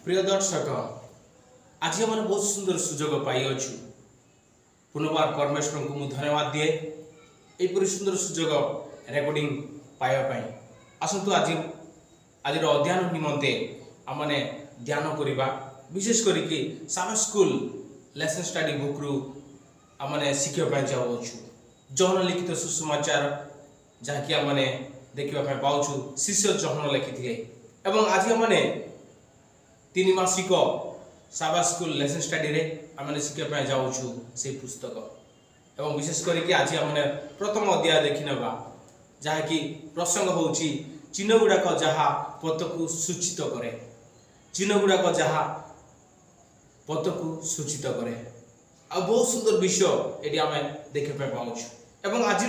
प्रिय दर्शक आज आम बहुत सुंदर सुजोग पाई पुनर्बार परमेश्वर को मुझे धन्यवाद दिए यहपरी सुंदर सुजोग रेकर्डिंग पाइबापी आसतु आज आज अध्ययन निमंते आमने ध्यान करवा विशेष करके सारा स्कूल लेसन स्टडी बुक रु आमने शिखा जाऊँ जौन लिखित सुसमाचार जहाँकि आमने देखा पाचु शिष्य जौन लिखी आज आमने 3 मासिक साबा स्कूल लेसन स्टडी रे आमने शिखा जाऊँ से पुस्तक एवं विशेष करके आज आमने प्रथम अध्याय देखी नवा जहाँकि प्रसंग होची चिन्ह गुड़ाक जहाँ पथ को सूचित करे चिन्ह गुड़ाक जहाँ पथ को सूचित करे आ बहुत सुंदर विषय ये आम देखा पाचु एवं आज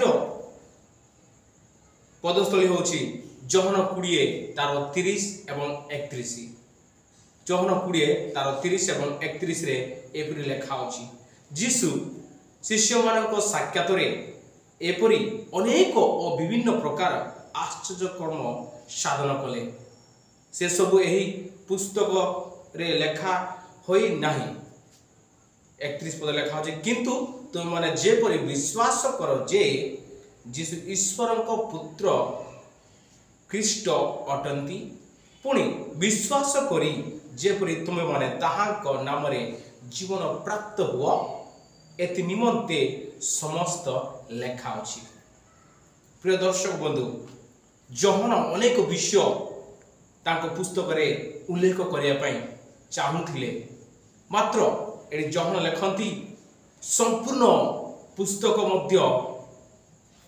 पदस्थली होची जौन 20 तार 30 एवं 31 जौन 20 तार 30 एवं 31 रे एपरी लेखा अछि जीशु शिष्य मानक साक्षात रे एपरी अनेक और विभिन्न प्रकार आश्चर्य कर्म साधन कले से सब एही पुस्तक रे लेखा होई नाही 31 पद लेखा अछि किंतु तुम माने जेपरी विश्वास करो जे जीशु ईश्वर को पुत्र ख्रीष्ट अटंती पुणी विश्वास करी जेपरी तुम माने ताहांक नाम रे जीवन प्राप्त हुआ एति निमंते समस्त लेखा अछि। प्रिय दर्शक बंधु जौन अनेक विषय तांको पुस्तक रे उल्लेख करिया पई चाहुथिले मात्र एडी जौन लेखंती संपूर्ण पुस्तक मध्य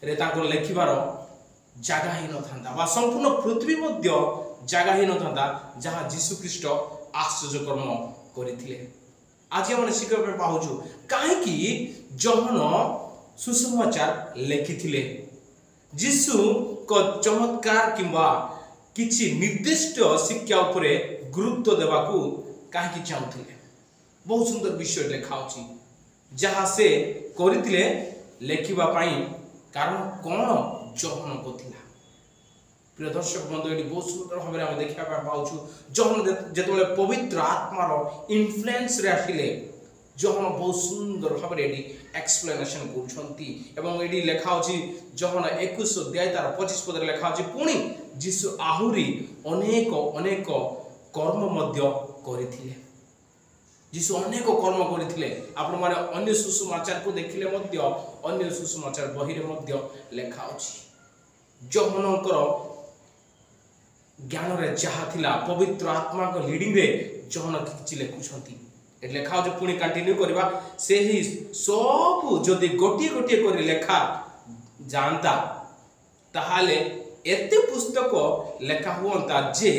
रे तांको लेखिबार जगह ही न था बा संपूर्ण पृथ्वी मध्य जगह ही न था जहाँ जीशु ख्रीष्ट आश्चर्य कर्म करथिले आज हम शिखा पाऊँ कहीं जौन सुसमाचार लिखिथिले जीशु को चमत्कार किंबा किछि निर्दिष्ट शिक्षा उपरे गुरुत्व देवाकू कहीं चाहूले बहुत सुंदर विषय लिखा अछि जहाँ से करथिले लेखिबा पाई कारण कौन जौन को थिला। प्रिय दर्शक बंधु ये बहुत सुंदर भाव में देखा पाचु जौन जो पवित्र आत्मार इन्फ्लुएंस रे आसिले जौन बहुत सुंदर भाव में एक्सप्लेनेशन कर लेखा अच्छी जौन 21 अध्याय तार 25 पद लेखा अच्छी पुणी जीशु आहुरी अनेक अनेक कर्म मध्य करथिले जीशु अनेक कर्म करथिले आपण माने अन्य सुसमाचार को देखिले मध्य अन्य सुसमाचार बही रे मध्य लेखा अछि जौनकर ज्ञान रे जहा थिला पवित्र आत्मा को लीडिंग रे जौन किछि लेखुछंती ए लेखा जो पुणी कंटिन्यू करबा से ही सब जदि गोटी गोटी कर लेखा जानता ताहाले एते पुस्तक लेखा हुअंता जे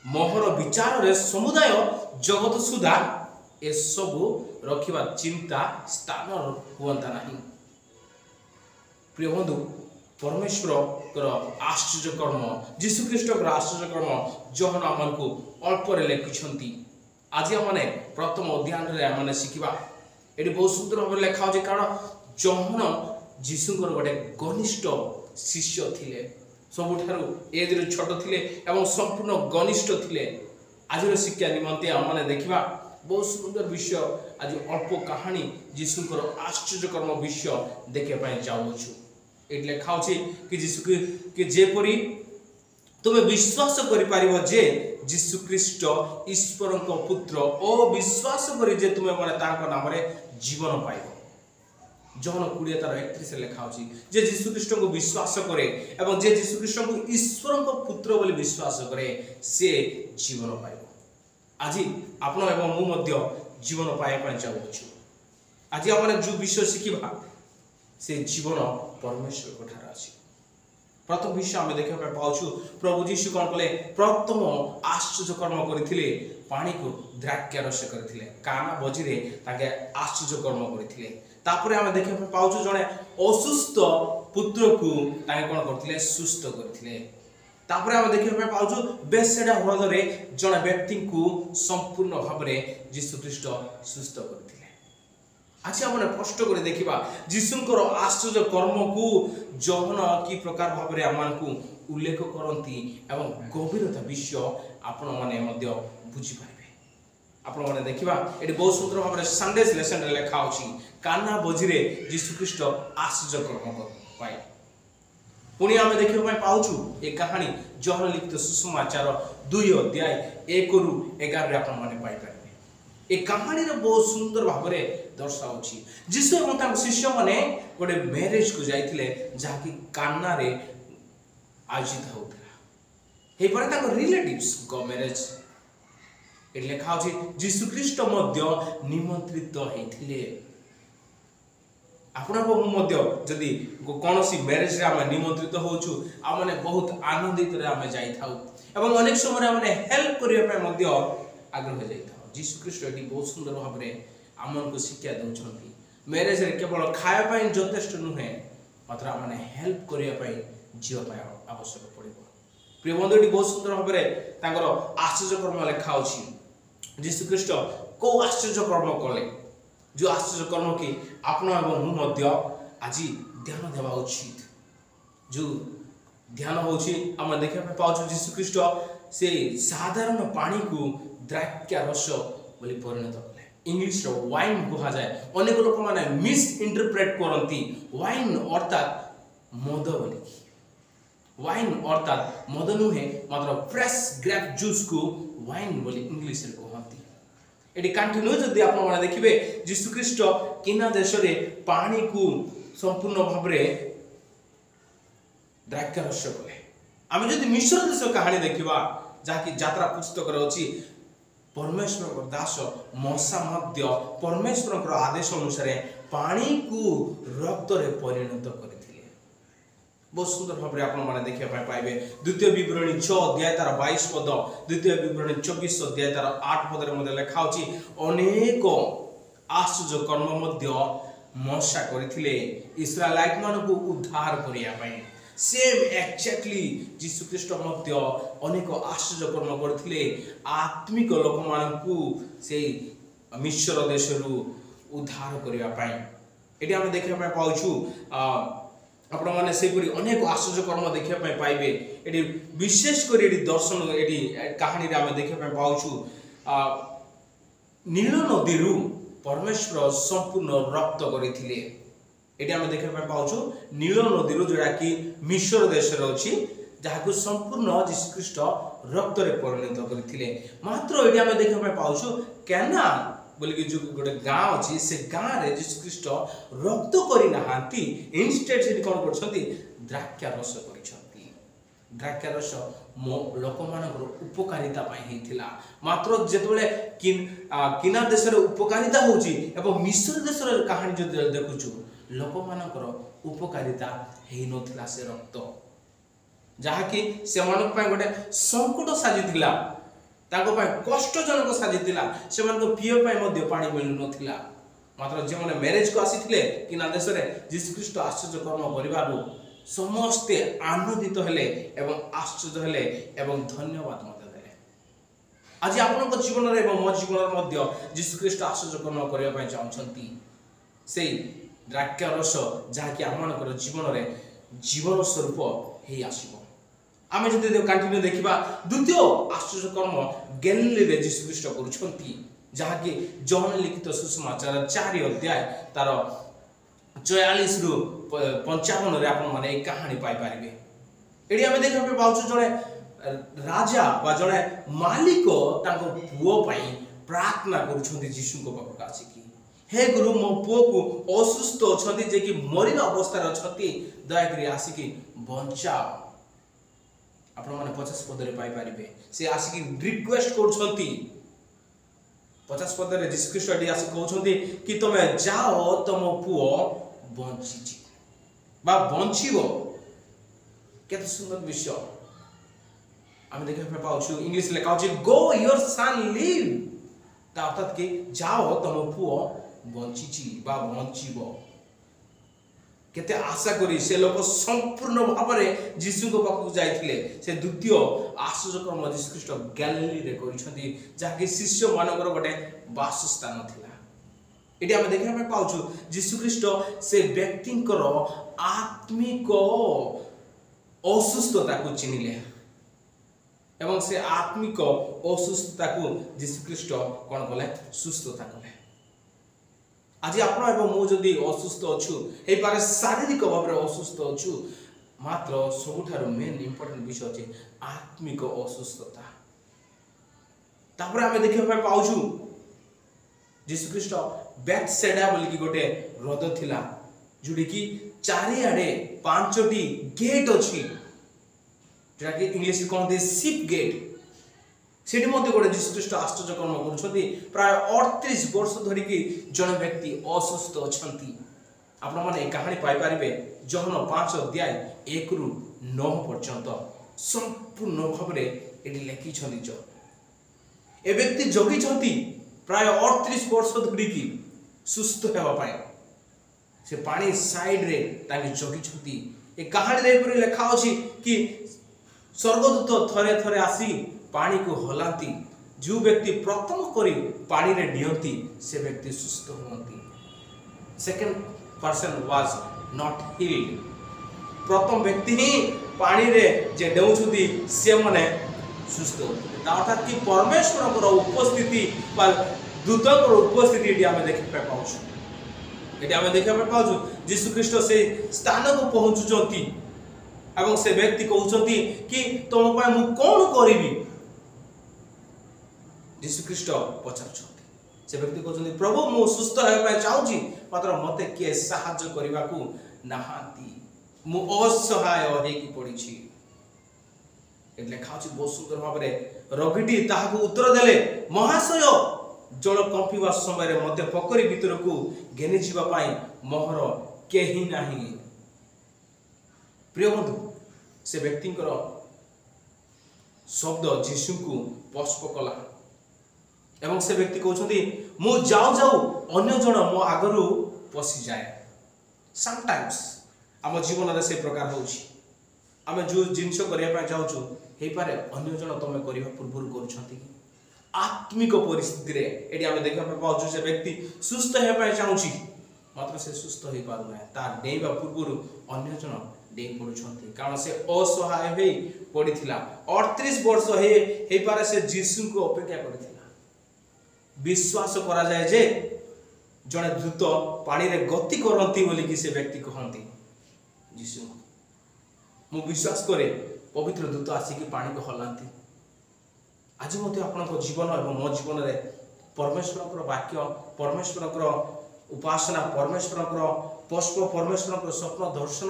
मोहर विचार रे समुदाय जगत सुधा ए सब रखिबा चिंता स्थान हुअंता नहीं। प्रिय बंधु परमेश्वर आश्चर्य कर्म जीशु ख्रीष्ट आश्चर्य कर्म जौन आम को अल्प लिखिं आज आमने प्रथम अध्ययन में शिखा ये बहुत सुंदर भाव लेखा हो कारण जौन जीशुकर गोटे घनिष्ठ शिष्य थिले सबुठारु एज रे छोट थिले एवं संपूर्ण घनिष्ठ थिले आज शिक्षा निमंते आमने देखा बहुत सुंदर विषय आज अल्प कहानी जीशुकर आश्चर्य कर्म विषय देखा जाऊँ ये लेखा कि जीशु कि जेपरी तुम विश्वास करिपारिबो जे जीशु ख्रीष्ट ईश्वर को पुत्र ओ विश्वास करी जे तुम माने तांको नाम रे जीवन पाइबो जौन 20 तार 31 लेखा अछि जे जीशु ख्रीष्ट को विश्वास करे एवं जे जीशु ख्रीष्ट को ईश्वर को पुत्र बोली विश्वास करे से जीवन पाइबो। आज आपण एवं मु मध्य जीवन पाइबा चाहूछु आज हमने जो विषय शिखिबा से जीवन परमेश्वर को ठार अछि। प्रथम विषय आम देखा पाचु प्रभु जीशु कौन कले प्रथम आश्चर्य कर्म करथिले पानी को द्राक्षारस करथिले काना बजी रे ताके आश्चर्य कर्म करथिले तापरे आम देखा पाचु जने असुस्थ पुत्र को ताके कोन करथिले सुस्थ करथिले तापरे आम देखा पाचु बेसेडा हृदय रे जने व्यक्ति को संपूर्ण भाव रे जीशु ख्रीष्ट सुस्थ करथिले आज आम स्पष्ट कर देखा जीशुंकर आश्चर्य कर्म को जहन कि प्रकार भाव में आम उल्लेख करती एवं गभीरता विषय आपण मैंने बुझीपारे। आपण मैंने देखा ये बहुत सुंदर भाव में संडे लेसन लिखा अच्छी काना बजीरे जीशुख्रीष्ट आश्चर्य कर्म पाए। पुणी आम देखा पाचु ये कहानी जहन लिखित सुसमाचार 2 अध्याय 1 ରୁ 11 आपण मैंने पाइपर। ए कहानी बहुत सुंदर भाव में दर्शाऊँ जीशु और शिष्य मैंने गोटे मैरेज को जाइए जहाँकि काना रे आयोजित होता रिलेटिव्स को मैरेज ये लिखा जीशुख्रीष्ट निमंत्रित होते। जदि कौन मैरेज रे आम निमंत्रित होचु आमने बहुत आनंदित आम जाइथाउ एवं अनेक समय आमने हेल्प करने आग्रह जाइथाउ। जीशुख्रीष्ट ये बहुत सुंदर भाव में आमन को शिक्षा दौरान मैरेज रे केवल खायापाई यथेष्ट नुहे मात्र आमने हेल्प करने जीवाई आवश्यक पड़ो। प्रिय बंधु ये बहुत सुंदर भाव में आश्चर्य कर्म लिखा अच्छी जीशुख्रीष्ट कौ आश्चर्य कर्म कले जो आश्चर्य कर्म की आपण एवं मुझे आज ध्यान देवा उचित। जो ध्यान होची आम देखा पाचु जीशुख्रीष्ट से साधारण पानी को द्राक्षा रस बोली परिणत कले। इंग्लिश वाइन कहा जाए अनेक लोक माने मिस इंटरप्रेट करती वाइन अर्थात मद बोली। वाइन अर्थात मद नुहे मात्र फ्रेश ग्रेप जूस को वाइन बोली इंग्लिश रे कहती। ये कंटिन्यू जदि आप देखिए जीशुख्रीष्ट किना देश रे पानी को संपूर्ण भाव में द्राक्षा रस कले। आम जदि मिश्र देश कहानी देखा जहाँकि यात्रा पुस्तक अच्छी परमेश्वर दास मशा परमेश्वर आदेश अनुसार पानी को रक्त रे परिणत करते। बहुत सुंदर भाव में आपने देखा पाइबे द्वितीय विवरणी 6 अध्याय तार 22 पद द्वितीय विवरणी 24 अध्याय तार 8 पद लिखा अनेक आश्चर्य कर्म मशा करथिले इस्राएलाइट मानकु उद्धार करिया पई। सेम एक्जेक्टली जीशुख्रीष्ट अनेक आश्चर्य कर्म करथिले आत्मिक लोक मानकु से मिश्र देश उद्धार करिया पई। एटी हम देखा पाउछु आपण माने से अनेक आश्चर्य कर्म देखा पाइबे। ये विशेषकर ये दर्शन ये कहानी आम देखा पाचु नील नदी परमेश्वर संपूर्ण रक्त करते। ये आम देखा पाचु नील नदी जोड़ा कि मिश्र देश अच्छी जहाँ संपूर्ण जीशुख्रीष्ट रक्त रे परिणत करते। मात्र ये आम देखा पाचु कैना बोलिकी जो गोटे गाँ अच्छी से गाँव में जीशुख्रीष्ट रक्त करना इनस्टेड से कौन कर द्राक्षा रस कर द्राक्षा रस लोक मान उपकारिता होता। मात्र जिते किना देश उपकारिता होची मिश्र देश कहानी जो देखुचु लोक मानकर उपकारिता हो नथिला से रक्त जहाँकि से गोटे संकट साजिला कष्टजनक साजिला से पीवाई पानी मिलू ना। मात्र जो मैंने मैरेज को आसी किना देश में जीशुख्रीष्ट आश्चर्य कर्म कर समस्ते आनंदित हेले एवं आश्चर्य हेले एवं धन्यवाद मत देले। आज आपण जीवन में मो जीवन जीशुख्रीष्ट आश्चर्य कर्म करने चाहती से द्राक्षा रस जहाँकि आम जीवन में जीवन स्वरूप हो आसो। आम जो कंटिन्यू देखा द्वितीय आश्चर्य कर्म गैलीली रे जीशुख्रीष्ट करुछंती जहाँकि जहन लिखित सुसमाचार 4 अध्याय तार 44 ରୁ 55 रे आपण माने कहानी पाई पारिबे। एडी आमे देखा पाउछु जणे राजा बा जणे मालिक ताको पुओ पई प्रार्थना करुछंती जीशुको पाखक आसीकी हे गुरु मो पुओ को असुस्थ अछंती जे कि मरिन अवस्था रे अछंती दया करी आसीकी बंचाओ। आपण माने 50 पद रे पाई पारिबे से आसीकी रिक्वेस्ट करुछंती 50 पद रे जीशुख्रीष्ट एडी आसी कहउछंती कि तमे जाओ तम पुओ बंची बा बंचीबो। केते सुंदर विषय आम देखा पाउछु इंग्लिश लिखा अछि गो योर सन लिव अर्थात कि जाओ तम पुओ बंची बा बंचीबो। केते आशा करी से लोक संपूर्ण भाव में जीशु को पाखक जाइथिले से द्वितीय आश्चर्य कर्म जीशुख्रीष्ट गैलीली रे करिसथि जहाँकि शिष्य मानकर गोटे वासस्थान थिला। एटी आम देखा पाचु जीशुख्रीष्ट से व्यक्ति आत्मिक असुस्थता को चिन्हले एवं से आत्मिक असुस्थता को जीशुख्रीष्ट कौन कले सुस्थता कले। आज आपण मुझे असुस्थ अच्छु हे पारे शारीरिक भाव में असुस्थ अच्छु मात्र सबुठार मेन इंपोर्टेंट विषय अच्छे आत्मिक असुस्थता। तापर आम देखा पाचु जीशुख्रीष्ट बेथसेदा बोलिकी गोटे हृद थिला जोड़ी की चारिआडे 5टी गेट अच्छी जोटा कि इंग्लिश कहते शिप गेट सेठी मध्य गोटे जीशुख्रीष्ट आश्चर्य कर्म करुछंती प्राय 38 वर्ष धरिकी जन व्यक्ति असुस्थ अछंती। आपण माने कहानी पाई पारिबे जहन 5 अध्याय 1 रु 9 पर्यंत संपूर्ण भाव में एटी लिखी जो ए व्यक्ति जगी छंती प्राय 38 वर्ष धरिकी सुस्थ हेबा पाए से पानी साइड रे ताके जगी छंती। ए कहानी रे पर लिखा अछि कि स्वर्गदूत थरे थरे आसी पानी को हलाती जो व्यक्ति प्रथम करी पानी रे डियंती से व्यक्ति सुस्थ होती। Second person was not healed प्रथम व्यक्ति ही पानी रे जे डेउछुती से माने सुस्थ होते अर्थात कि परमेश्वर उपस्थिति दूतर उपस्थिति एटी आमे देखि पाउछु एटी आमे देखि पाउछु जीशुख्रीष्ट से स्थान को पहुंचुचंती एवं से व्यक्ति कहउचंती कि तुम पय मु कोन करिवि जीशुख्रीष्ट पचारुचंती से व्यक्ति कहउचंती प्रभु मु सुस्थ हेबा पय चाहूची मात्र मते के सहाय्य करिवाकू नाहांती मु असहाय हेकी पड़ीछि एले खाउची बहुत सुंदर भाव में रोगीटी ताहाकू उत्तर देले महाशय जल कंपिवा समय मते पकरी भीतर को घेनी जीवा पाई मोहर केही नाही। प्रिय बंधु से व्यक्ति शब्द जीशु को स्पर्श कला एवं से व्यक्ति कहते मु जाऊ जाऊ अन्य जन मो आगरू पशि जाए। समटाइम्स आम जीवन में से प्रकार होउछि आमे जो जिनस करिया पय जाउछु हे पारे अन्य जन तमे करिवा पूर्व करूछंती आत्मिक परिस्थिति रे एडी आमे देखा पाउछु से व्यक्ति सुस्थ हे पय चाहूछि मात्र से सुस्थ हे पारु ना ता डेइबा पूर्व अन्य जन डेइ पडुछंती कारण से असहाय हे पडिथिला 38 वर्ष हे पारे से जीसु को अपेक्षा करथिला। विश्वास करा जाय जे जने द्रुत पानी रे गति करंती बोली कि से व्यक्ति कहंती जीसु मु विश्वास करे पवित्र दूत आसिकी पानी को हलांती। आज मते आपन जीवन और मो जीवन रे परमेश्वर वाक्य परमेश्वर उपासना परमेश्वर पुष्प परमेश्वर स्वप्न दर्शन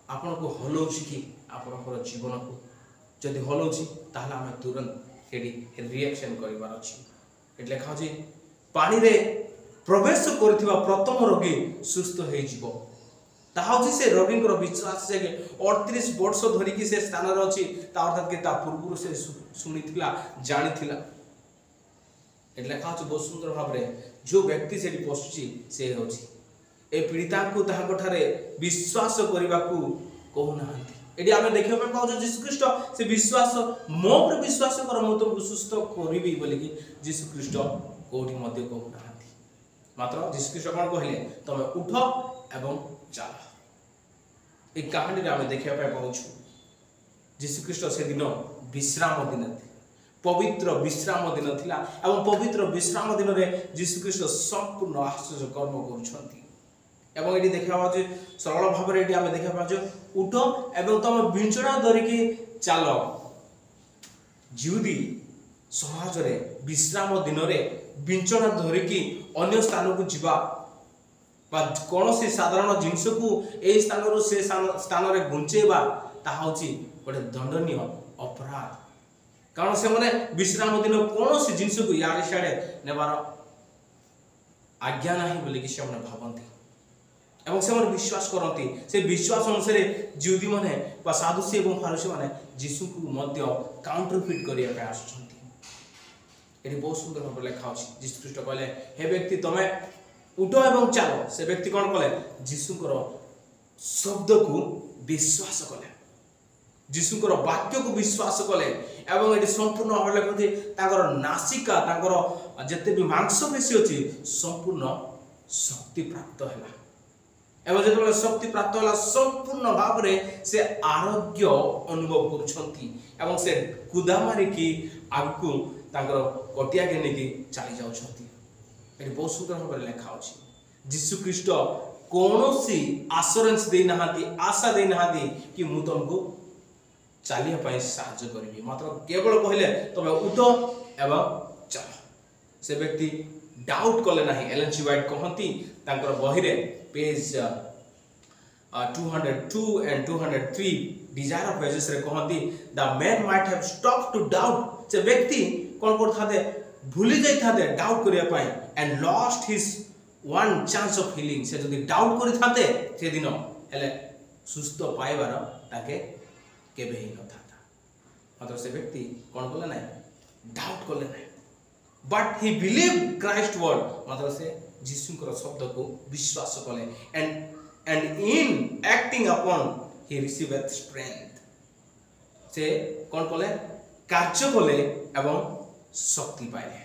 आपन को हलौछि कि आपन जीवन को जदि हलौछि ताहले आमे तुरंत एडी रिएक्शन करिवार अछि। एट लेखा अछि पानी रे प्रवेश करथिबा प्रथम रोगी सुस्थ हे जिवो ताहाउछि से रोगींकर विश्वास जे 38 वर्ष धरिकी से स्थान रे अछि ता अर्थात कि ता पूर्व से सुनिथिला जानिथिला। एट लेखा अछि बहुत सुंदर भाव रे जो व्यक्ति सेठी पहुंची से होछि ए पीड़िता को ताहाको ठारे विश्वास करिबा को कहू नाहंती। एडी आमे देखिबा पाउ जे जीशुख्रीष्ट से विश्वास मो पर विश्वास कर मु तुमको सुस्थ करिबी बोली कि जीशुख्रीष्ट कोठी मध्ये कहू नाहंती मात्र जीशुख्रीष्ट कोन कहले तमे उठ एवं चल। ए कहानी रे आमे देखिबा पाउछु जीशुख्रीष्ट से दिन विश्राम दिन पवित्र विश्राम दिन थिला एवं पवित्र विश्राम दिन रे जीशुख्रीष्ट संपूर्ण आश्चर्य कर्म करूछंती एवं एटी देखा जे सरल भाव रे एटी आमे देखा पाजो उठ एवं तम बिंचणा धरिकी चल। जिउदी समाज रे विश्राम दिन रे बिंचणा धरिकी अन्य स्थान को जीवा बा कौन से साधारण जिनस को ए स्थान रो से स्थान रे गुंचेबा ताहा होची गोटे दंडनीय अपराध कारण से माने विश्राम दिन कौन से जिनस को यारे साडे नेबार आज्ञा नाही बोली कि से माने भाबंती एवं से माने विश्वास करंती से विश्वास अनुसार जिउदी माने बा साधुसी एवं फारसी माने जीसु को मध्य काउंटरफिट करिया पे आछंती। एटी बहुत सुंदर भाव लेखा अछि जीशुख्रीष्ट कहले हे व्यक्ति तमे उठ एवं चलो। से व्यक्ति कौन कले जीशुकर शब्द को विश्वास कले जीशुकर वाक्य को विश्वास कले एवं ये संपूर्ण भाव कहते नासिका जते भी मांसपेशी अच्छी संपूर्ण शक्ति प्राप्त है एवं जो शक्ति प्राप्त है संपूर्ण भाव में से आरोग्य अनुभव कर से कुदा मारिकी आगू कटिया के नहीं चली जाऊँ बहुत सुंदर भाव में लिखा अच्छी जीशु ख्रीस्ट कौन सी आश्योरेंस देना आशा देना कि मु तुमको चलिया साहाय्य करी मात्र केवल कहले तुम उठ एवं चल से व्यक्ति डाउट कले ना एलन जी व्हाइट कहती बही रे page 202 and 203 Desire of Ages रे कहती the man might have stop to doubt से व्यक्ति कौन करथाते भूली जाई थाते डाउट करिया पाई and lost his one chance of healing से जदी डाउट करि थाते से दिन हेले सुस्थ पाइबार ताके केबे ही न थाता मात्र से व्यक्ति कौन कले ना डाउट कले ना but he believe Christ word मात्र से जीशुଙ୍କର शब्द को विश्वास कले and in acting upon he receiveth strength से कौन कले कार्य कले एवं शक्ति पाइले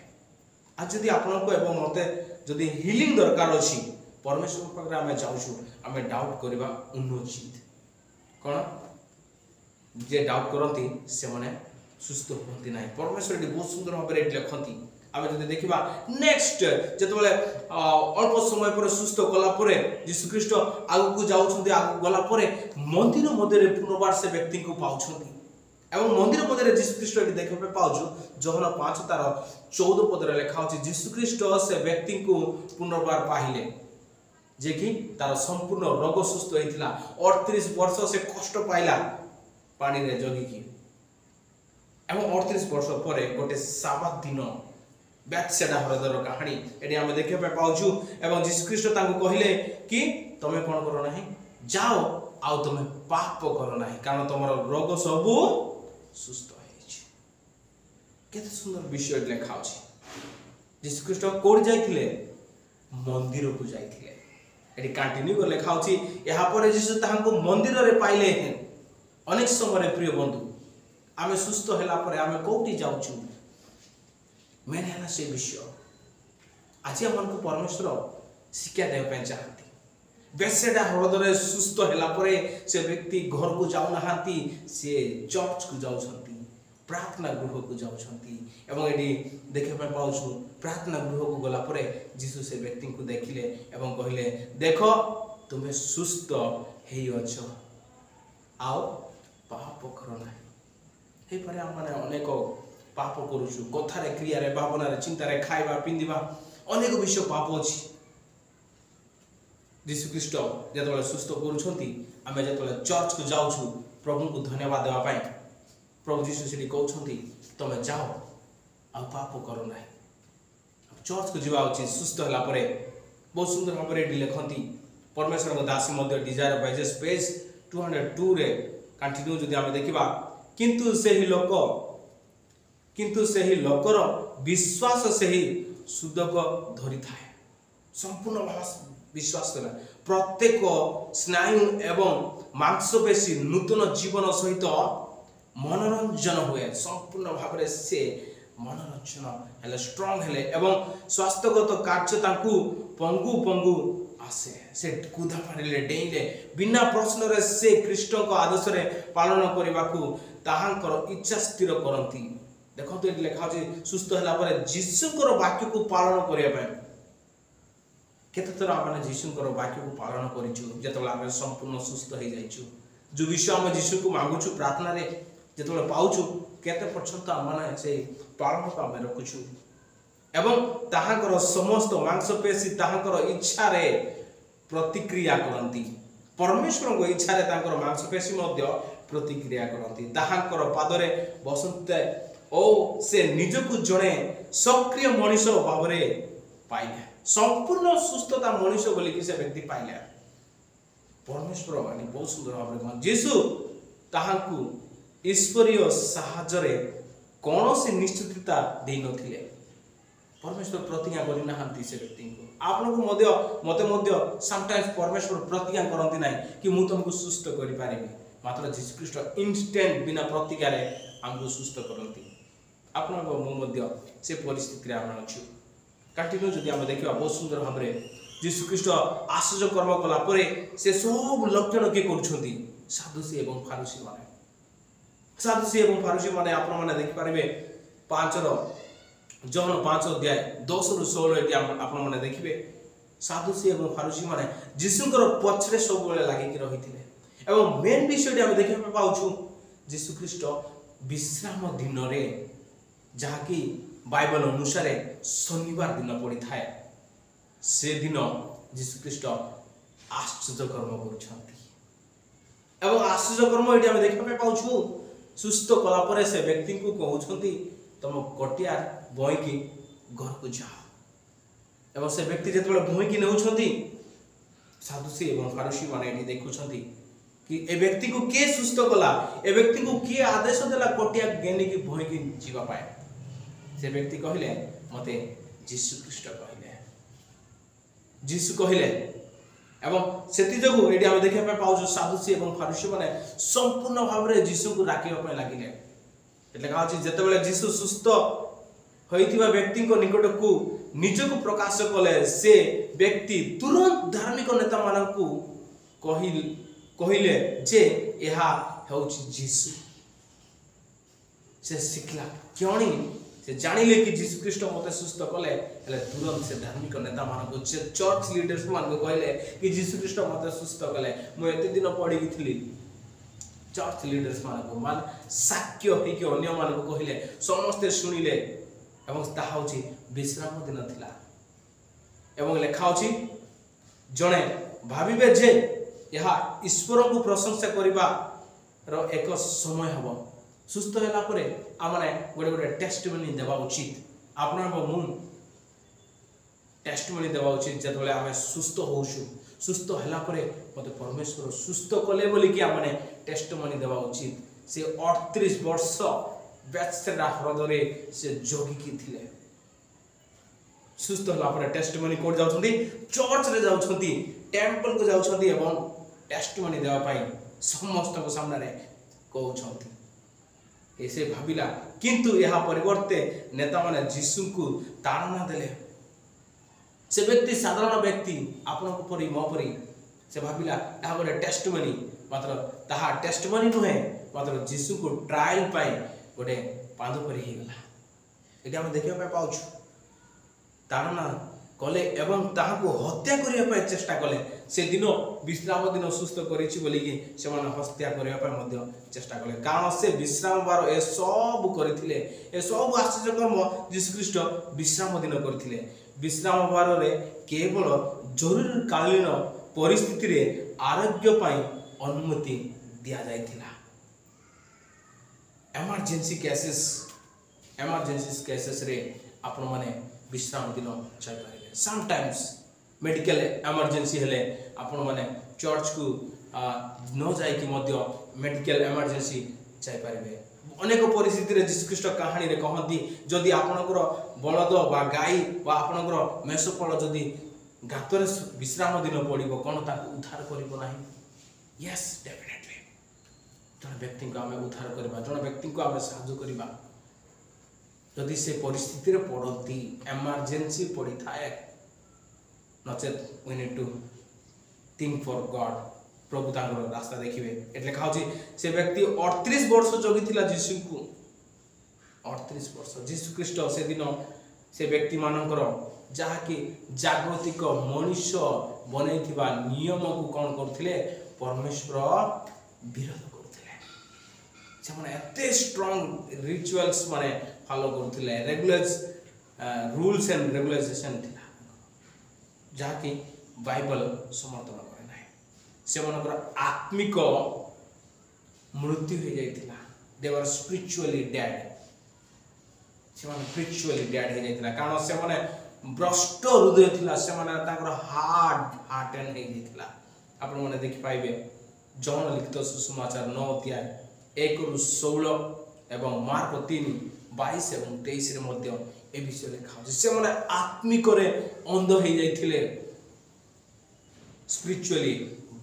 आज जदि आपनको एवं मते जदि हीलिंग दरकार अछि परमेश्वर पाखरे आमे जाउछु आमे डाउट करबा अनुचित कोन जे डाउट करती से माने सुस्थ होती नाही परमेश्वर एटी बहुत सुंदर भाबरे एटी लिखंती आमे जदि देखिबा नेक्स्ट जेतबेले अल्प समय पर सुस्थ कला परे यीशु ख्रीस्ट आगु को जाउछंती आगु गला परे मंदिर मध्यरे पुनर्बार से व्यक्ति को पाउछंती एवं मंदिर मध्यरे यीशु ख्रीस्ट एटी देखबे पाउछु जोहन 5 तार 14 पद रे लिखा अछि यीशु ख्रीस्ट से व्यक्ति को पुनर्बार पाहिले जे कि तार संपूर्ण रोग सुस्थ होइथिला 38 वर्ष से कष्ट पाइला पानी रे जगी की एवं 38 वर्ष परे गोटे साबात दिन बेथसेदा हृदयर कहानी एटी हम देखि पाउछु एवं यीशु ख्रीस्ट तांको कहिले कि तमे कोन करो नाही जाओ आउ तमे पाप करो नाही कारण तमरो रोग सब सुस्थ होइछि केते सुंदर विषय लिखा अछि यीशु ख्रीस्ट कोड जाइथिले मंदिर को जाइथिले एटी कंटिन्यू कर लिखा अछि यहा पर यीशु तांको मंदिर रे पाइले अनेक समय प्रिय बंधु आमे सुस्थ होला पर आमे कोठी जाउछु मैंने है से विषय आज हमको परमेश्वर शिक्षा देवा चाहती बेसेडा हृदय सुस्थ होला परे से व्यक्ति घर को जाऊ नहांती से चर्च को जाउछंती प्रार्थना गृह को जाउछंती एवं एडी देखे पाउछु प्रार्थना गृह को गला परे यीशु से व्यक्ति को देखिले एवं कहिले देखो तुम्हें सुस्थ हेई अछ आओ पाप करो ना हे परे माने अनेक पाप करूछु कथारे क्रिया रे भावना रे चिंता रे खाइबा पिंदिबा अनेक विषय पाप अछि यीशु ख्रीस्ट जेतबेले सुस्थ करूछंती आमे जेतबेले चर्च को जाउछु प्रभु को धन्यवाद देवा पाई प्रभु यीशु सेठी कहउछंती तमे जाओ आ पाप करो नाही चर्च को जीवा उचित सुस्थ होला परे बहुत सुंदर भाबरे लिखंती परमेश्वर को दासी मध्ये डिजायर बाइजेस पेज 202 रे कंटिन्यू जदि आमे देखिबा किंतु सेही लोकर विश्वास से ही सुदक धरी थाए संपूर्ण विश्वास कला प्रत्येक स्नायु एवं मांसपेशी नूतन जीवन सहित मनोरंजन हुए संपूर्ण भाव में से मनोरंजन हेले स्ट्रांग हेले एवं स्वास्थ्यगत कार्य तांकु पंगु पंगु आसे से कुदा मारिले डेइले बिना प्रश्न रे से कृष्ण को आदेश रे पालन करबा को ताहांकर इच्छा स्थिर करंती देखो तो लिखा अछि सुस्थ होला पर यीशुकर वाक्य को पालन करिया पाए केते तरह आमे यीशुकर वाक्य को पालन करिछु जेतबेला आमे संपूर्ण सुस्थ हो जाइछु जो विषय हम यीशु को मांगुछु प्रार्थना रे जेतबेला पाउछु केते पर्यंत आमे से पालन को आमे रखुछु एवं ताहांकर समस्त मांसपेशी ताहांकर इच्छा रे प्रतिक्रिया करंती परमेश्वर को इच्छा रे ताहांकर मांसपेशी मध्ये प्रतिक्रिया करंती ताहांकर पादरे बसंते ओ से निजकु जणे सक्रिय मनुष्य भाव रे पाइले संपूर्ण सुस्थता मनुष्य बोली कि से व्यक्ति पाइले परमेश्वर माने बहुत सुंदर भाव रे यीशु ताहांकु ईश्वरीय साहाय्य रे कोनोसी निश्चितता दे नथिले परमेश्वर प्रतिज्ञा करि नाहंती से व्यक्ति को आपनको मते मध्य समटाइम्स परमेश्वर प्रतिज्ञा करंती नाही कि मु तुमको सुस्थ करि पारिबी मात्र यीशु ख्रीस्ट इंस्टेंट बिना प्रतिज्ञा रे हमको सुस्थ करंती आपनको मु मध्य से परिस्थिति रे आपण अछि कंटिन्यू जदि हम देखिबा बहुत सुंदर भाव रे जीशु ख्रीष्ट आश्चर्य कर्म कला परे से सब लक्षण के करुछंती सादुसी एवं फारुसी माने सादुसी एवं फारुसी माने आपण माने देखि पारिबे 5 रो जहन 5 अध्याय 10 रु 16 एटी आपण माने देखिबे सादुसी एवं फारुसी माने जीशुकर पछरे सब बेले लागि कि रहिथिले एवं मेन विषय हम देखिबे पाउछु जीशु ख्रीष्ट विश्राम दिन रे जहाँकि बाइबल अनुसार शनिवार दिन पड़ी थाए से दिन जीशु ख्रीष्ट आश्चर्य कर्म करुछंती एवं आश्चर्य कर्म एटी हम देखिबे पाउछु सुस्थ कला परे से व्यक्ति को कहउछंती तुम कटिया बई की घर को जाओ एवं से व्यक्ति जेतबे बई की नेउछंती सादुसी एवं फारुसी माने एटी देखुछंती कि ए व्यक्ति को के सुस्थ कला ए व्यक्ति को के आदेश देला कटिया गेनी की बई की जीवा पाए से व्यक्ति कहले मते जीशु ख्रीष्ट कहले जीशु कहले एवं सेति जगु एडी हम देखिया पे पाउछु सादुसी एवं फारुसी माने संपूर्ण भाबरे जीशु को राखिबा पे लागिले एतले का अछि जेतेबेले जीशु सुस्थ होइतिबा व्यक्ति को निकट को निजको प्रकाश कले से व्यक्ति तुरंत धार्मिक नेता मानन को कहिले जे एहा हेउछि जीशु से सिखला क्योंनी से जानिले कि जीशु ख्रीष्ट मते सुस्थ कले हेले तुरंत से धार्मिक नेता मान को चर्च लीडर्स मान को कहले कि जीशु ख्रीष्ट मते सुस्थ कले मु एते दिन पढी गथिली चर्च लीडर्स मान को मान साक्ष्य हे कि अन्य मान को कहले समस्त सुनिले एवं ताहा होछि विश्राम दिन थिला एवं लेखा होछि जणे भाबिबे जे यहा ईश्वर को प्रशंसा करिबा रो एक समय हबो सुस्थ होला परे आमने गोटे गोटे टेस्टिमनी देबा उचित आपन मु टेस्टिमनी देबा उचित जतबेले आमे सुस्थ होउछु सुस्थ होला परे मते परमेश्वर सुस्थ कले बोली कि आमने टेस्टिमनी देबा उचित से 38 वर्ष बेत्सेदा हृदय से जोगी की थिले सुस्थ होला परे टेस्टिमनी कोड जाउछंती चर्च रे जाउछंती टेंपल को जाउछंती एवं टेस्टिमनी देबा पई समस्त को सामने रे कहउछंती ऐसे भाविला किंतु यह परिवर्ते नेता माने जीशु को ताड़ना देले से व्यक्ति साधारण व्यक्ति आपन को परी मो परी से भाविला यह गोटे टेस्टिमनी मात्र ताहा टेस्टिमनी नुहे मात्र जीशु को ट्रायल पाई गोटे पाद परी हे गला एटा हम देखिया पाई पाउछु ताड़ना कले एवं ताहा को हत्या करिया पाई चेष्टा कले से दिन विश्राम दिन सुस्थ करिछि बोली कि से माने हत्या करिया पाई मध्ये चेष्टा कले कारण से विश्राम बार ए सब करिथिले ए सब आश्चर्य कर्म जीशु ख्रीष्ट विश्राम दिन करिथिले विश्राम बार रे केवल जरूरी कालीन परिस्थिति रे आरोग्य पाई अनुमति दिया जायथिला इमरजेंसी केसेस रे आपण माने विश्राम दिन चाहि पारे समटाइम्स मेडिकल इमरजेंसी हेले आपण माने चर्च को न जाय कि मध्य मेडिकल इमरजेंसी चाहि पारे अनेक परिस्थिति रे जीशु ख्रीष्ट कहानी रे कहंती जदि आपनकर बलद बा गाई बा आपनकर मेषफल जदि गातरे विश्राम दिन पड़िबो कोन ताको उद्धार करिबो नाही यस डेफिनेटली जन व्यक्ति को आमे उद्धार करबा जन व्यक्ति को आमे साहाय्य करबा जदि से परिस्थिति रे पड़ती इमरजेंसी पड़ी थाए नचेत we need to think for God प्रभु तांकर रास्ता देखिबे एटले खाउची से व्यक्ति 38 वर्ष जगिथिला जीशु को 38 वर्ष जीशु ख्रीष्ट से दिन से व्यक्ति मानकर जहा कि जागतिक मनुष्य बनैथिबा नियम को कोन करथिले परमेश्वर विरोध करथिले से माने एते स्ट्रांग रिचुअल्स माने फॉलो करथिले रेगुलर्स रूल्स एंड रेगुलेशन थिला जहा कि बाइबल समर्थन करे नाही से मनकर आत्मिक मृत्यु हो जाइथिला दे वर स्पिरिचुअली डेड से माने स्पिरिचुअली डेड हो जाइथिला कारण से माने भ्रष्ट हृदय थिला से माने ताकर हार्ट एंड हो जाइथिला आपण माने देखि पाइबे जॉन लिखित सुसमाचार 9 अध्याय 1 रु 16 एवं मार्क 3 22 एवं 23 रे मध्य ए विषय लिखा से माने आत्मिक रे अंध हो जाइथिले स्पिरिचुअली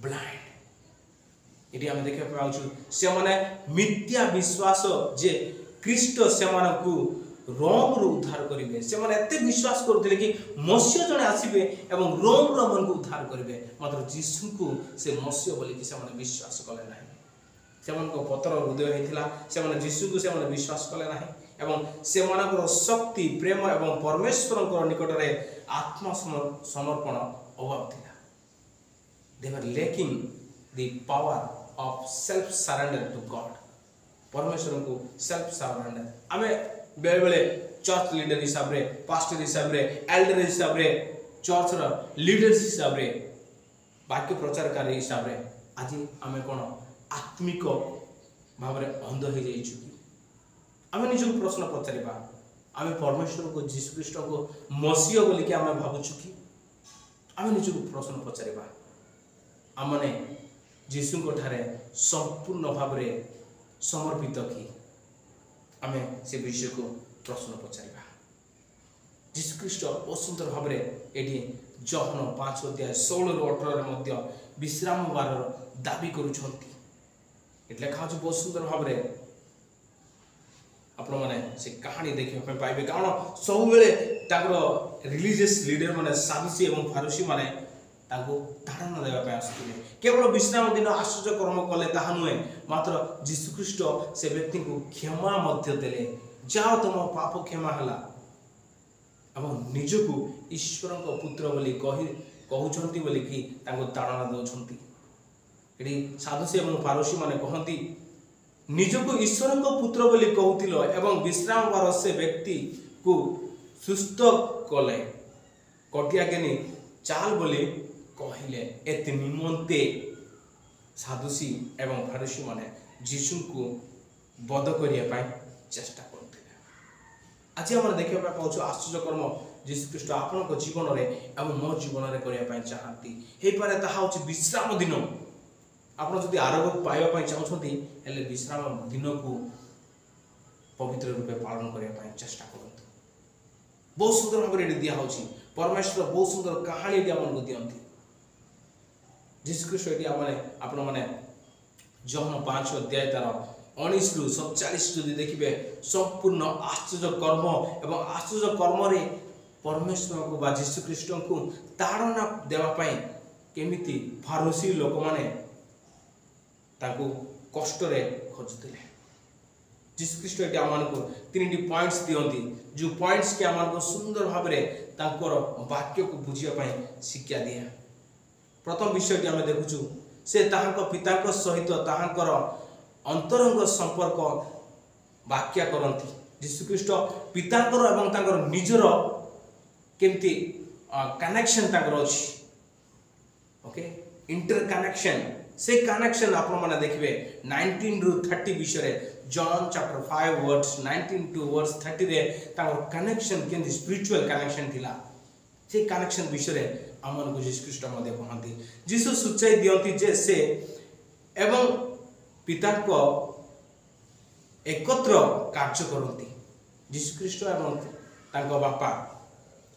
ब्लाइंड एटी हम देखि पाउछु से माने मिथ्या विश्वास जे ख्रीष्ट से मानकु रोम रु उद्धार करेंगे से माने एते विश्वास करते कि मसीह जने आसीबे एवं रोम रो मन को उद्धार करेंगे मात्र यीशु को से मसीह बोली कि से माने विश्वास कले नाही से मन को पत्र हृदय हेतिला से माने यीशु को से माने विश्वास कले नाही एवं से मानकर शक्ति प्रेम एवं परमेश्वर को निकट रे आत्म समर्पण अभाव थिला they were lacking the power of self surrender to God परमेश्वर को सेल्फ सरेंडर हमें बेले बेले चर्च लीडर हिसाब रे पास्टर हिसाब रे एल्डर हिसाब रे चर्च रो लीडर्स हिसाब रे वाक्य प्रचारकारी हिसाब रे आज आमे कोन आत्मिक भाव रे अंध हो जाइछु आमे निजो प्रश्न पचारिबा आमे परमेश्वर को यीशु ख्रीष्ट को मसीह बोली कि आमे भाबुछु कि आमे निजो प्रश्न पचारिबा आमने यीशु को ठारे संपूर्ण भाव रे समर्पित कि आमे से विषय को प्रश्न पचारिबा यीशु ख्रीष्ट बहुत सुंदर भाव रे एडी जहन 5 अध्याय 16 रो 18 रे मध्य विश्राम बार दाबी करूछंती एटले खाजु बहुत सुंदर भाव रे आपण माने से कहानी देखियो पे पाइबे कारण सब बेले ताकरो रिलीजियस लीडर माने सादुसी एवं फारूसी माने ताको धारणा देबा पे आसुले केवल विश्राम दिन आश्चर्य कर्म कले ताहा नुहे मात्र यीशु ख्रीष्ट से व्यक्ति को क्षमा मध्य देले जाओ तुम पाप क्षमा हला अब निजको ईश्वर को पुत्र बोली कहउछंती बोली कि ताको धारणा दउछंती एडी साधुसी एवं फारूसी माने कहंती निजको ईश्वर को पुत्र बोली कहउतिलो एवं विश्राम बार से व्यक्ति को सुस्थ कले कटिया केनी चाल बोली कहिले एते निमंते साधुसी एवं फारूसी माने यीशु को बध करिया पाई चेष्टा करथिले आज हम देखिया पाई पाउछु आश्चर्य कर्म यीशु ख्रीष्ट आपन को जीवन रे एवं मो जीवन रे करिया पाई चाहती हे पारे ताहा होछि विश्राम दिन आपन जदि आरोग्य पाइबा पाई चाहछंती हेले विश्राम दिन को पवित्र रूपे पालन करिया पाई चेष्टा करथु बहुत सुंदर भाबरे दिया होछि परमेश्वर बहुत सुंदर कहानी दिया मन को दियंती यीशु ख्रीष्ट एटी आपण माने जहन 5 अध्याय तार 19 रु 47 जदि देखिबे संपूर्ण आश्चर्य कर्म एवं आश्चर्य कर्म रे परमेश्वर को बा यीशु ख्रीष्ट को ताड़ना देवा पाई केमिति फारूसी लोक माने ताको कष्ट रे खोजुतिले यीशु ख्रीष्ट एटी आमान को तीनटी पॉइंट्स दियंती जो पॉइंट्स के आमान को सुंदर भाव रे तांकर वाक्य को बुझिया पाई शिक्षा दिया प्रथम विषयटी आमे देखुछु से ताहांको पिताको सहित ताहांकर अंतरंग संपर्क व्याख्या करंती यीशु ख्रीष्ट पितांकर एवं तांकर निजर केमती कनेक्शन तांकर अछि ओके इंटर कनेक्शन से कनेक्शन आपण माने देखिबे 19 रु 30 विषय रे John chapter 5 verse 19 to verse 30 रे तांकर कनेक्शन केमती स्पिरिचुअल कनेक्शन थिला से कनेक्शन विषय रे आमन को यीशु ख्रीष्ट मध्ये कहंती यीशु सुचाई दियंती जे से एवं पिता को एकत्र कार्य करंती यीशु ख्रीष्ट एवं तांको बापा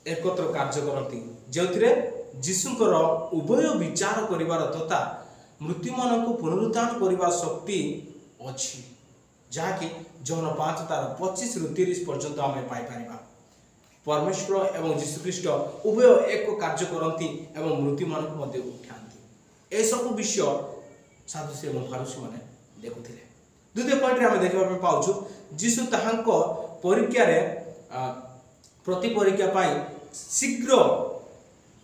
एकत्र कार्य करंती जेउथिरे यीशुकर उभय विचार करिवार तथा मृत्युमान को पुनरुत्थान करिवा शक्ति अछि जाकी जहन 5 तार 25 रु 30 पर्यंत आमे पाई परिबा परमेश्वर एवं यीशु ख्रीष्ट उभय एक कार्य करंती एवं मृत्युमान को मध्ये उठांती ए सब विषय साधुसी एवं फारूसी माने देखुथिले द्वितीय पॉइंट रे हम देखबा पे पाउछु यीशु ताहांको परीक्षा रे प्रति परीक्षा पाई शीघ्र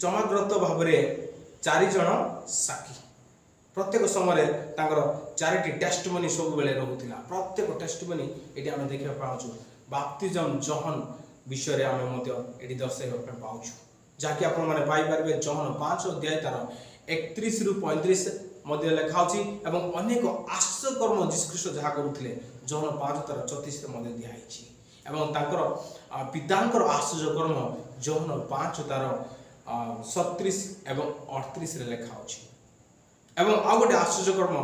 चमकग्रत भाव रे 4 जण साखी प्रत्येक समय तांकर 4टी टेस्टिमनी सब बेले रहउथिला प्रत्येक टेस्टिमनी एटी हम देखबा पाउछु बाप्तिजम जॉन विषय रे आमे मध्ये एटी दर्शाइबा पे पाउछु जाकी आपण माने पाई परबे जॉन 5 अध्याय तार 31 रु 35 मध्ये लिखा अछि एवं अनेक आश्चर्य कर्म यीशु ख्रीष्ट जहा करूथिले जॉन 5 तार 34 रे मध्ये दिया आइछि एवं तांकर पितांकर आश्चर्य कर्म जॉन 5 तार 37 एवं 38 रे लिखा अछि एवं आ गोटे आश्चर्य कर्म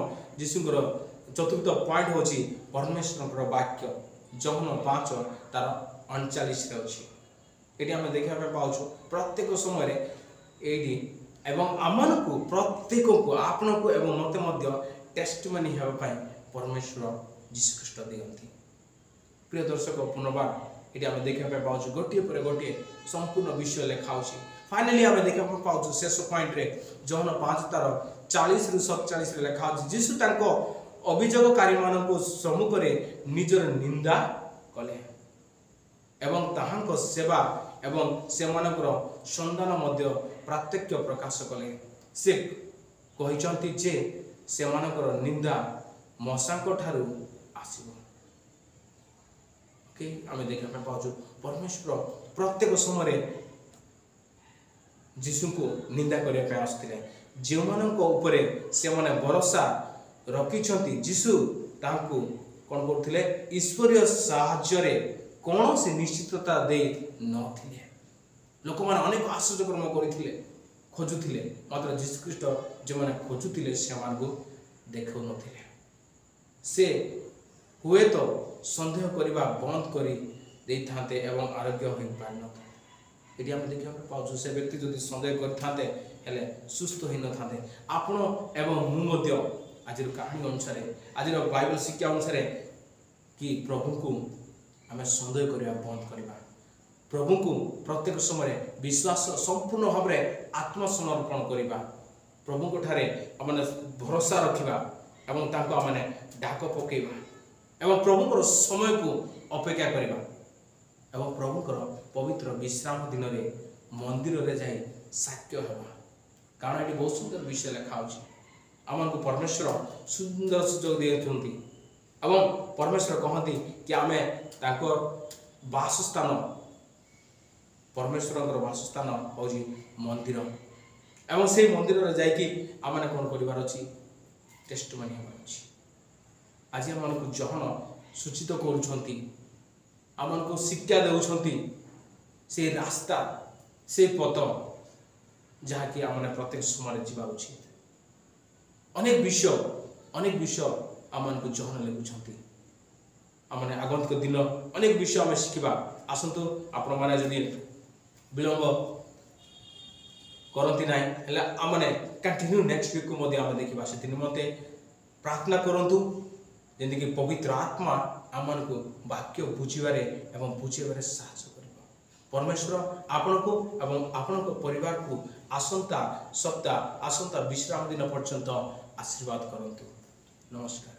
यीशुଙ୍କର चतुर्थ पॉइंट होछि परमेश्वरଙ୍କର वाक्य जॉन 5 तार 39 रे अछि एटी हम देखा पे पाउछु प्रत्येक समय रे एडी एवं आमन को प्रत्येक को आपन को एवं मते मध्य टेस्टिमनी हेबा पई परमेश्वर यीशु ख्रीष्ट दियंती प्रिय दर्शक पुनर्बार ये आम देखा पाऊँ गोटे पर गोटे संपूर्ण विषय लिखा फाइनाली आम देखा पाऊँ शेष पॉइंट रे जौन 5 तार 40 रु 47 लिखा जीशु अभियोगकारी मान सम्मुख में निजर निंदा कले एवं ताहांको सेवा एवं से मानकर संधान मध्य प्रत्यक्ष प्रकाश कले से कहिसंती जे से मानकर निंदा मशांको ठारू आसीबो। ओके आमे देखा पाउछु परमेश्वर प्रत्येक समय जीशु को निंदा करने पे आसथिले जो माननको ऊपर से माने भरोसा रखिछंती जीशु तांको कोन करथिले ईश्वरीय साहाय्य रे कौन से निश्चितता दे नथिले लोक माने अनेक आश्चर्य कर्म करथिले खोजुथिले मात्र जीशु ख्रीष्ट जो माने खोजुथिले से मानको देखौ नथिले से हुए तो संदेह करबा बंद करी देथाते एवं आरोग्य होई पारनते यदि हम देखिया पाउछु से व्यक्ति जदि संदेह करथाते हेले सुस्थ होई न थाते आपण एवं मु मध्य आजिर कहानी अनुसार आजिर बाइबल शिक्षा अनुसार कि प्रभु को आमे संदेह करिया बंद करिबा प्रभु को प्रत्येक समय विश्वास संपूर्ण भाव में आत्मसमर्पण करिबा प्रभु को ठारे आमने भरोसा रखिबा एवं तांको आमने डाक पकेबा एवं प्रभु को समय को अपेक्षा करिबा एवं प्रभु को पवित्र विश्राम दिन रे मंदिर रे जाई साक्ष्य हेबा कारण ये बहुत सुंदर विषय लिखा होछि आमको परमेश्वर सुंदर सुजोग देथुंती एवं परमेश्वर कहती कि आमे ताको वासस्थान परमेश्वर वासस्थान होछि मंदिर एवं से मंदिर रे जाई कि आमने कोन करिवार अछि टेस्टमनी हेबार अछि आज आमको जहन सूचित करूछंती आमको शिक्षा देउछंती से रास्ता से पथ जहाँ कि आमने प्रत्येक समय जीवा उचित अनेक विषय आमको जहन लेगुछंती आमने आगंतुक दिन अनेक विषय आम शिखा आसतु आपण मैंने जदि विलंब करती ना हेले आमने कंटिन्यू नेक्स्ट वीक को आम देखा से निमंते प्रार्थना करंतु जेंति कि पवित्र आत्मा आमको वाक्य बुझीबारे एवं बुझेबारे साहाय्य करिबो परमेश्वर आपण को एवं आपण परिवार को आसंता सप्ताह आसंता विश्राम दिन पर्यंत आशीर्वाद करंतु। नमस्कार।